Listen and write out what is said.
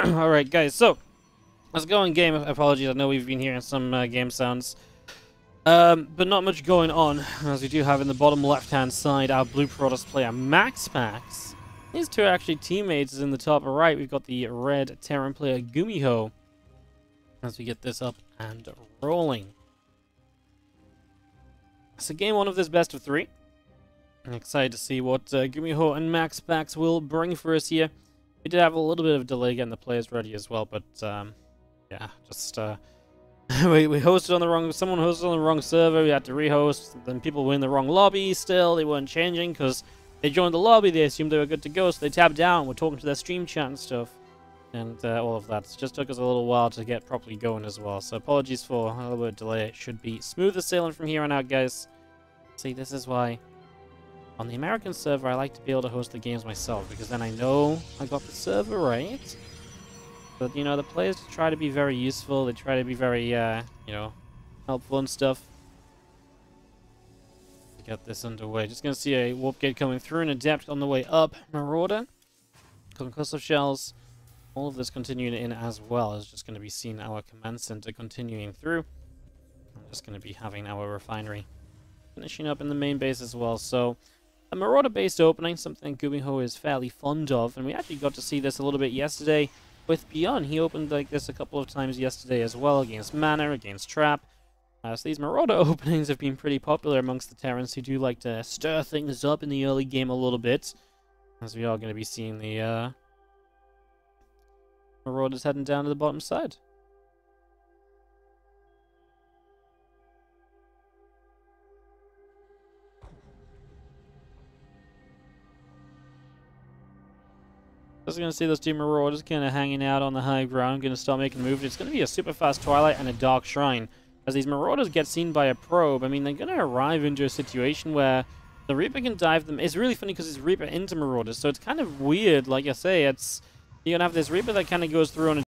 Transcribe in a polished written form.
Alright, guys, so let's go in game. Apologies, I know we've been hearing some game sounds. But not much going on, as we do have in the bottom left-hand side our Blue Protoss player, MaxPax. These two are actually teammates in the top right. We've got the red Terran player, Gumiho, as we get this up and rolling. So game one of this best of three. I'm excited to see what Gumiho and MaxPax will bring for us here. We did have a little bit of a delay getting the players ready as well, but yeah, just we hosted on the wrong. Someone hosted on the wrong server. We had to rehost. Then people were in the wrong lobby. Still, they weren't changing because they joined the lobby. They assumed they were good to go, so they tabbed out. We're talking to their stream chat and stuff, and all of that. It just took us a little while to get properly going as well. So apologies for a little bit of delay. It should be smoother sailing from here on out, guys. See, this is why on the American server I like to be able to host the games myself, because then I know I got the server right. But, you know, the players try to be very useful. They try to be very, you know, helpful and stuff. To get this underway. Just going to see a warp gate coming through, and Adept on the way up. Marauder. Concussive shells. All of this continuing in as well is just going to be seeing our command center continuing through. I'm just going to be having our refinery finishing up in the main base as well. So, a Marauder-based opening, something Gumiho is fairly fond of. And we actually got to see this a little bit yesterday with Beyond. He opened like this a couple of times yesterday as well, against Manor, against Trap. So these Marauder openings have been pretty popular amongst the Terrans who do like to stir things up in the early game a little bit. As we are going to be seeing the Marauders heading down to the bottom side. Just going to see those two Marauders kind of hanging out on the high ground, going to start making moves. It's going to be a super fast Twilight and a Dark Shrine. As these Marauders get seen by a probe, I mean, they're going to arrive into a situation where the Reaper can dive them. It's really funny because it's Reaper into Marauders, so it's kind of weird. Like I say, you're going to have this Reaper that kind of goes through on a